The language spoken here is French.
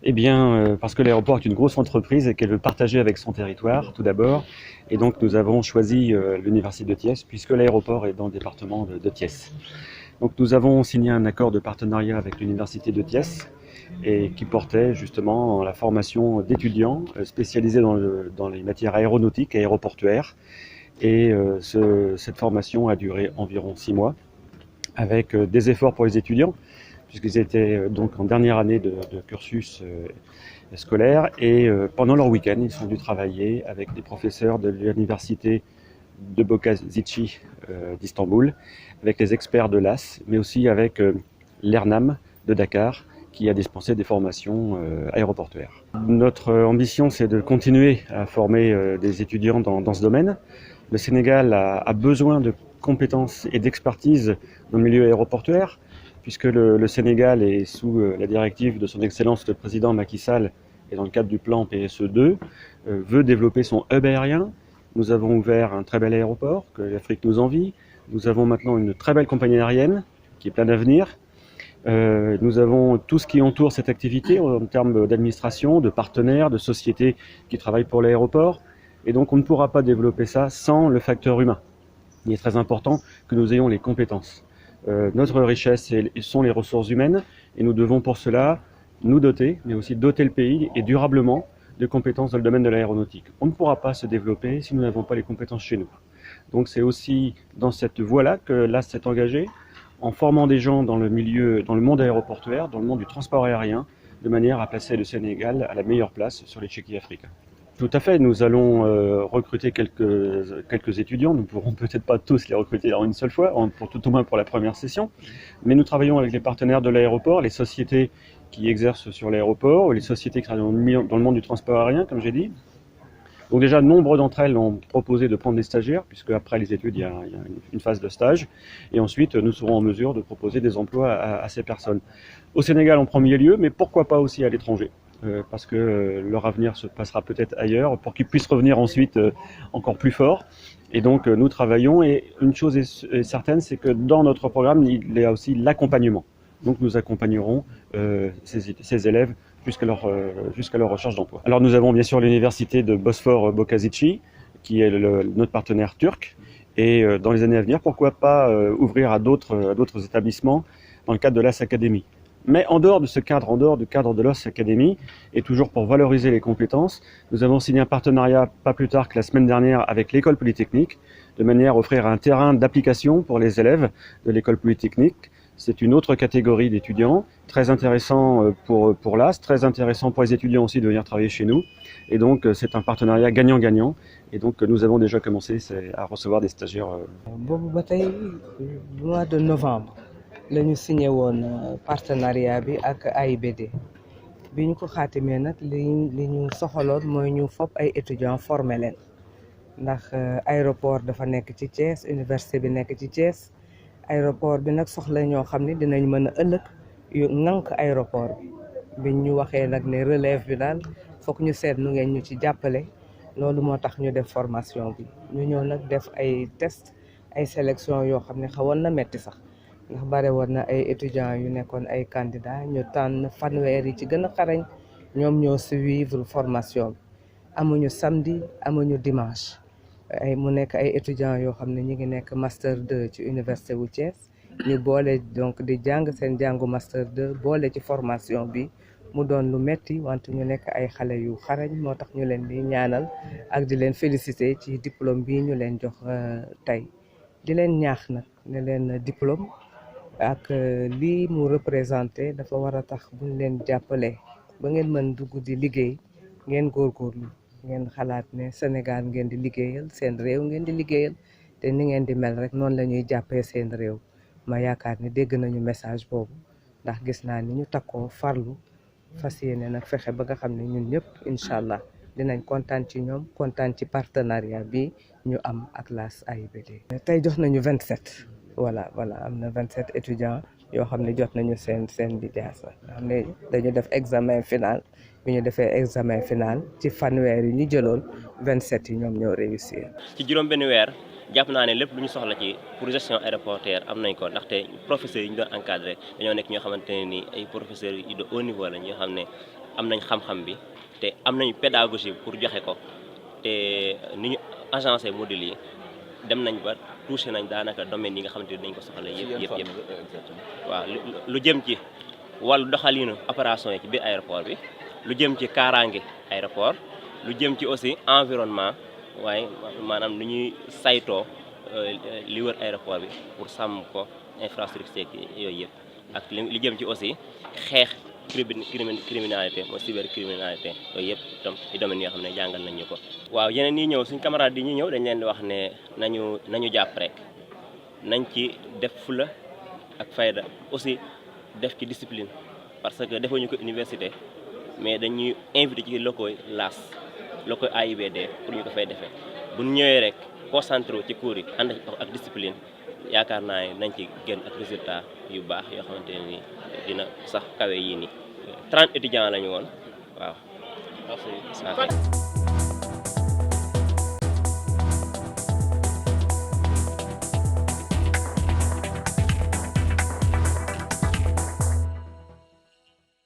Eh bien, parce que l'aéroport est une grosse entreprise et qu'elle veut partager avec son territoire, tout d'abord. Et donc, nous avons choisi l'Université de Thiès, puisque l'aéroport est dans le département de Thiès. Donc, nous avons signé un accord de partenariat avec l'Université de Thiès, et qui portait justement la formation d'étudiants spécialisés dans les matières aéronautiques et aéroportuaires. Et cette formation a duré environ 6 mois, avec des efforts pour les étudiants, puisqu'ils étaient donc en dernière année de cursus scolaire, et pendant leur week-end, ils sont dû travailler avec des professeurs de l'université de Boğaziçi d'Istanbul, avec les experts de l'AS, mais aussi avec l'ERNAM de Dakar, qui a dispensé des formations aéroportuaires. Notre ambition, c'est de continuer à former des étudiants dans ce domaine. Le Sénégal a besoin de compétences et d'expertise dans le milieu aéroportuaire, puisque le Sénégal est sous la directive de son Excellence le Président Macky Sall, et dans le cadre du plan PSE2, veut développer son hub aérien. Nous avons ouvert un très bel aéroport que l'Afrique nous envie. Nous avons maintenant une très belle compagnie aérienne qui est pleine d'avenir. Nous avons tout ce qui entoure cette activité en termes d'administration, de partenaires, de sociétés qui travaillent pour l'aéroport. Et donc on ne pourra pas développer ça sans le facteur humain. Il est très important que nous ayons les compétences. Notre richesse sont les ressources humaines, et nous devons pour cela nous doter, mais aussi doter le pays, et durablement, de compétences dans le domaine de l'aéronautique. On ne pourra pas se développer si nous n'avons pas les compétences chez nous. Donc c'est aussi dans cette voie-là que l'AS s'est engagé, en formant des gens dans le monde aéroportuaire, dans le monde du transport aérien, de manière à placer le Sénégal à la meilleure place sur l'échiquier africain. Tout à fait, nous allons recruter quelques étudiants. Nous ne pourrons peut-être pas tous les recruter en une seule fois, pour tout au moins pour la première session, mais nous travaillons avec les partenaires de l'aéroport, les sociétés qui exercent sur l'aéroport, les sociétés qui travaillent dans le monde du transport aérien, comme j'ai dit. Donc déjà, nombre d'entre elles ont proposé de prendre des stagiaires, puisque après les études, il y a une phase de stage. Et ensuite, nous serons en mesure de proposer des emplois à ces personnes. Au Sénégal en premier lieu, mais pourquoi pas aussi à l'étranger, parce que leur avenir se passera peut-être ailleurs, pour qu'ils puissent revenir ensuite encore plus fort. Et donc, nous travaillons, et une chose est certaine, c'est que dans notre programme, il y a aussi l'accompagnement. Donc nous accompagnerons ces élèves jusqu'à leur recherche d'emploi. Alors nous avons bien sûr l'université de Bosphore Boğaziçi, qui est notre partenaire turc, et dans les années à venir, pourquoi pas ouvrir à d'autres établissements dans le cadre de l'AS Academy. Mais en dehors de ce cadre, en dehors du cadre de l'AS Academy, et toujours pour valoriser les compétences, nous avons signé un partenariat pas plus tard que la semaine dernière avec l'école polytechnique, de manière à offrir un terrain d'application pour les élèves de l'école polytechnique. C'est une autre catégorie d'étudiants, très intéressant pour l'AS, très intéressant pour les étudiants aussi de venir travailler chez nous. Et donc c'est un partenariat gagnant-gagnant. Et donc nous avons déjà commencé à recevoir des stagiaires. Boobu ba tey mois de novembre la ñu signé woon partenariat bi ak AIBD bi ñu ko xaatimee nag li ñu soxaloon mooy ñu fopp ay étudiants formé leen ndax aéroport dafa nekk ci Thiès, université bi nekk ci Thiès. Aéroport bi nag soxla ñoo xam ne dinañ mën a ëllëg yu ŋànk aéroport bi ñu waxee nag ne relève bi daal foog ñu seet nu ngeen ñu ci jàppale loolu moo tax ñu def formation bi ñu ñëw nag def ay test ay sélection yoo xam ne xawoon na metti sax ndax bare woon na ay étudiants yu nekkoon ay candidats ñu tànn fanweer yi ci gën a xarañ ñoom ñoo suivre formation bi amuñu samedi amuñu dimanche. Mu nekk ay étudiants yoo xam ne ñu ngi nekk master 2 ci université bu Thiès ñu boole donc di jàng seen jàngu master 2 boole ci formation bi mu doon lu metti wante ñu nekk ay xale yu xarañ moo tax ñu leen di ñaanal ak di leen féliciter ci diplôme bi ñu leen jox tey di leen ñaax nag ne leen diplôme ak lii mu représenté dafa war a tax buñ leen jàppale ba ngeen mën dugg di liggéey ngeen góorgóorlu ngeen xalaat ne Sénégal ngeen di liggéeyal seen réew ngeen di liggéeyal te ni ngeen di mel rek noonu la ñuy jàppee seen réew ma yaakaar ni dégg nañu message boobu ndax gis naa ni ñu takkoo farlu fas yéene nag fexe ba nga xam ne ñun ñëpp incha allah dinañ kontaan ci ñoom kontaan ci partenariat bi ñu am ak l'AS AIBD. Tey jox nañu 27 voilà am na 27 étudiants yoo xam ne jot nañu seen lijaasa xam ne dañu def examen final. bi ñu defee examen final ci fanweer yi ñu jëloon 27 yi ñoom ñoo réussir. ci juróom benn weer jàpp naa ne lépp lu ñu soxla ci pour gestion aéroportuaire am nañ ko ndaxte professeurs yi ñu doon encadré dañoo nekk ñoo xamante ne ni ay professeurs yu de haut niveau la ñoo xam ne am nañ xam-xam bi te am nañ pédagogie pour joxe ko te ni ñu agencé module yi dem nañ ba touché nañ daanaka domaine yi nga xamante ni dañ ko soxla yëpp waaw lu jëm ci wàllu doxalinu opération yi ci biir aéroport bi lu jëm ci kaaraange aéroport lu jëm ci aussi environnement waaye maanaam nu ñuy saytoo li wër aéroport bi pour sàmm ko infrastructure yooyu yëpp ak li jëm ci aussi xeex criminalité mooy cybercriminalité yooyu yëpp itam ci domaine yoo xam ne jàngal nañ ñu ko. waaw yeneen yi ñëw suñ camarades yi ñu ñëw dañ leen di wax ne nañu jàpp rek nañ ci def fula ak fayda aussi def ci discipline parce que defuñu ko université mais dañuy invité ci locaux LAS locaux AIBD pour ñu ko fay defee bu ñu ñëwee rek concentré ci cours yi ànd ak discipline yaakaar naa ne nañ ci génn ak résultat yu baax yoo xamante ne ni dina sax kawe yii nii 30 étudiants la ñu woon waaw.